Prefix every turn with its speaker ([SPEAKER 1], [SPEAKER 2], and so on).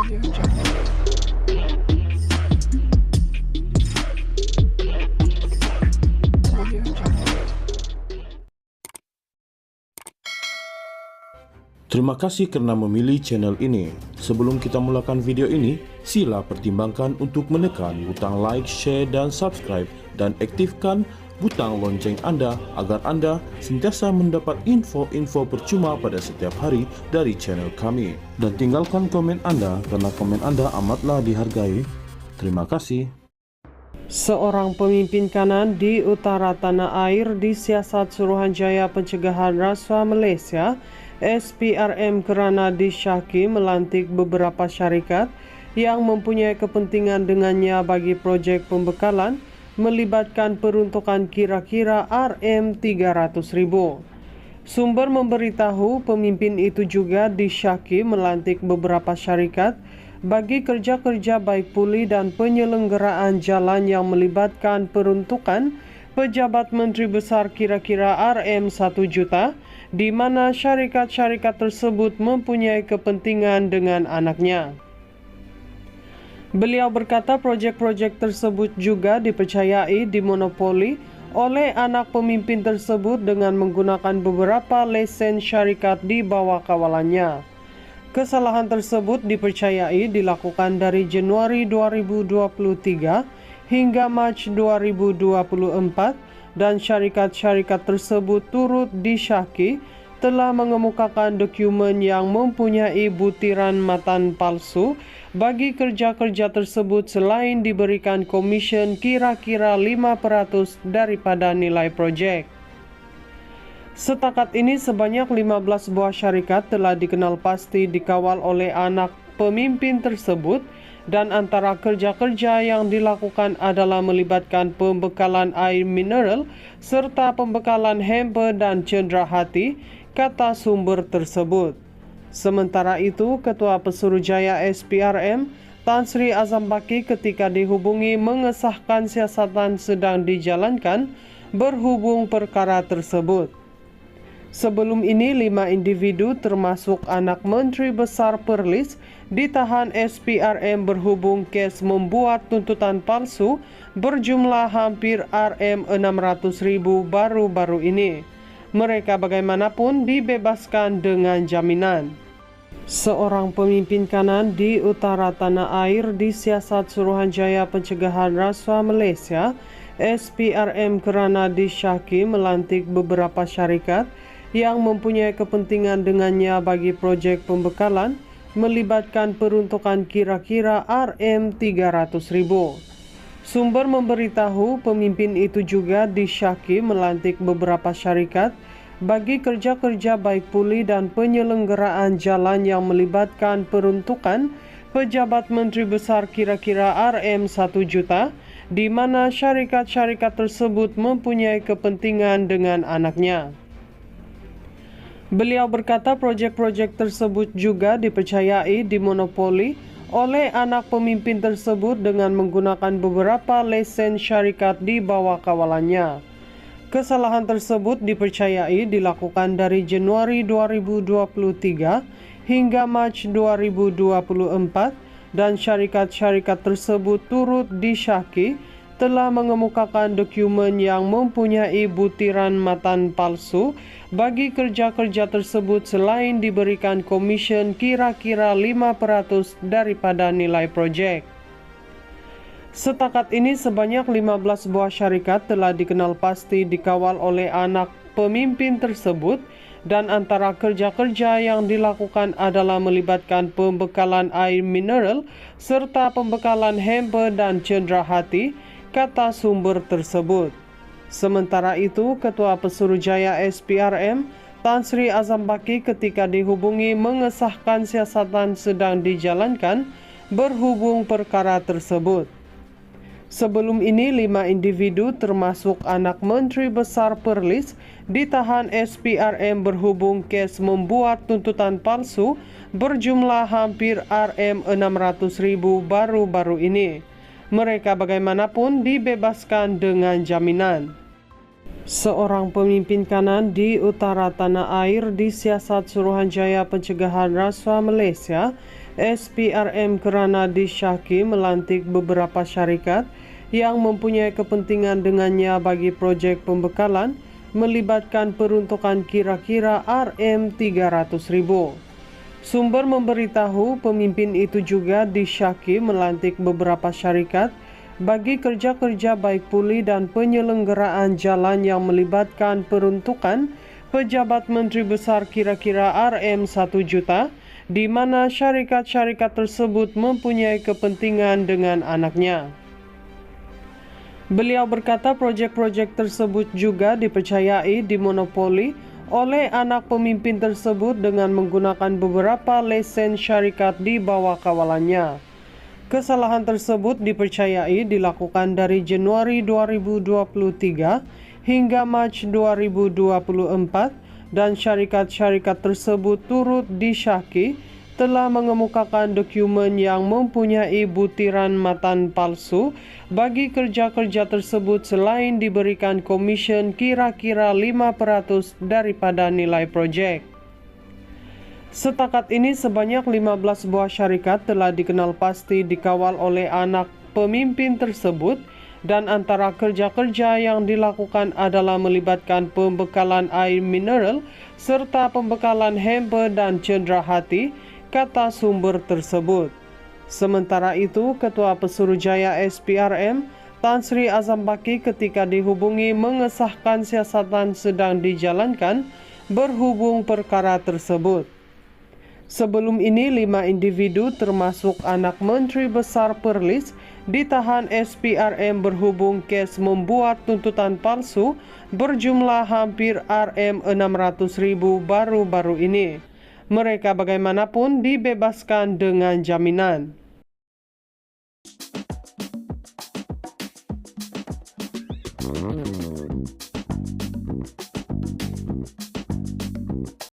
[SPEAKER 1] Terima kasih karena memilih channel ini. Sebelum kita mulakan video ini, sila pertimbangkan untuk menekan butang like, share, dan subscribe, dan aktifkan butang lonceng Anda agar Anda sentiasa mendapat info-info percuma pada setiap hari dari channel kami. Dan tinggalkan komen Anda karena komen Anda amatlah dihargai. Terima kasih.
[SPEAKER 2] Seorang pemimpin kanan di utara tanah air disiasat Suruhanjaya Pencegahan Rasuah Malaysia SPRM kerana disyaki melantik beberapa syarikat yang mempunyai kepentingan dengannya bagi projek pembekalan melibatkan peruntukan kira-kira RM300,000. Sumber memberitahu pemimpin itu juga disyaki melantik beberapa syarikat bagi kerja-kerja baik pulih dan penyelenggaraan jalan yang melibatkan peruntukan pejabat menteri besar kira-kira RM1 juta, di mana syarikat-syarikat tersebut mempunyai kepentingan dengan anaknya. Beliau berkata projek-projek tersebut juga dipercayai dimonopoli oleh anak pemimpin tersebut dengan menggunakan beberapa lesen syarikat di bawah kawalannya. Kesalahan tersebut dipercayai dilakukan dari Januari 2023 hingga Mac 2024 dan syarikat-syarikat tersebut turut disyaki telah mengemukakan dokumen yang mempunyai butiran matan palsu bagi kerja-kerja tersebut selain diberikan komisen kira-kira 5% daripada nilai projek. Setakat ini sebanyak 15 buah syarikat telah dikenal pasti dikawal oleh anak pemimpin tersebut dan antara kerja-kerja yang dilakukan adalah melibatkan pembekalan air mineral serta pembekalan hamper dan cenderahati, kata sumber tersebut. Sementara itu, Ketua Pesuruhjaya SPRM Tan Sri Azam Baki ketika dihubungi mengesahkan siasatan sedang dijalankan berhubung perkara tersebut. Sebelum ini, 5 individu termasuk anak Menteri Besar Perlis ditahan SPRM berhubung kes membuat tuntutan palsu berjumlah hampir RM600,000 baru-baru ini. Mereka bagaimanapun dibebaskan dengan jaminan. Seorang pemimpin kanan di utara tanah air disiasat Suruhanjaya Pencegahan Rasuah Malaysia SPRM kerana disyaki melantik beberapa syarikat yang mempunyai kepentingan dengannya bagi projek pembekalan melibatkan peruntukan kira-kira RM300,000. Sumber memberitahu pemimpin itu juga disyaki melantik beberapa syarikat bagi kerja-kerja baik pulih dan penyelenggaraan jalan yang melibatkan peruntukan pejabat menteri besar kira-kira RM1 juta, di mana syarikat-syarikat tersebut mempunyai kepentingan dengan anaknya. Beliau berkata projek-projek tersebut juga dipercayai dimonopoli oleh anak pemimpin tersebut dengan menggunakan beberapa lesen syarikat di bawah kawalannya. Kesalahan tersebut dipercayai dilakukan dari Januari 2023 hingga Mac 2024 dan syarikat-syarikat tersebut turut disyaki telah mengemukakan dokumen yang mempunyai butiran matan palsu bagi kerja-kerja tersebut selain diberikan komisen kira-kira 5% daripada nilai projek. Setakat ini sebanyak 15 buah syarikat telah dikenal pasti dikawal oleh anak pemimpin tersebut dan antara kerja-kerja yang dilakukan adalah melibatkan pembekalan air mineral serta pembekalan hamper dan cenderahati, kata sumber tersebut. Sementara itu, Ketua Pesuruhjaya SPRM Tan Sri Azam Baki ketika dihubungi mengesahkan siasatan sedang dijalankan berhubung perkara tersebut. Sebelum ini, 5 individu termasuk anak Menteri Besar Perlis ditahan SPRM berhubung kes membuat tuntutan palsu berjumlah hampir RM600,000 baru-baru ini. Mereka bagaimanapun dibebaskan dengan jaminan. Seorang pemimpin kanan di utara tanah air disiasat Suruhanjaya Pencegahan Rasuah Malaysia SPRM kerana disyaki melantik beberapa syarikat yang mempunyai kepentingan dengannya bagi projek pembekalan melibatkan peruntukan kira-kira RM300,000. Sumber memberitahu pemimpin itu juga disyaki melantik beberapa syarikat bagi kerja-kerja baik pulih dan penyelenggaraan jalan yang melibatkan peruntukan pejabat menteri besar kira-kira RM1 juta, di mana syarikat-syarikat tersebut mempunyai kepentingan dengan anaknya. Beliau berkata projek-projek tersebut juga dipercayai dimonopoli oleh anak pemimpin tersebut dengan menggunakan beberapa lesen syarikat di bawah kawalannya. Kesalahan tersebut dipercayai dilakukan dari Januari 2023 hingga Mac 2024 dan syarikat-syarikat tersebut turut disyaki telah mengemukakan dokumen yang mempunyai butiran matan palsu bagi kerja-kerja tersebut selain diberikan komisen kira-kira 5% daripada nilai projek. Setakat ini sebanyak 15 buah syarikat telah dikenal pasti dikawal oleh anak pemimpin tersebut dan antara kerja-kerja yang dilakukan adalah melibatkan pembekalan air mineral serta pembekalan hamper dan cedera hati, kata sumber tersebut. Sementara itu, Ketua Pesuruhjaya SPRM, Tan Sri Azam Baki ketika dihubungi mengesahkan siasatan sedang dijalankan berhubung perkara tersebut. Sebelum ini, 5 individu termasuk anak Menteri Besar Perlis ditahan SPRM berhubung kes membuat tuntutan palsu berjumlah hampir RM600,000 baru-baru ini. Mereka bagaimanapun dibebaskan dengan jaminan.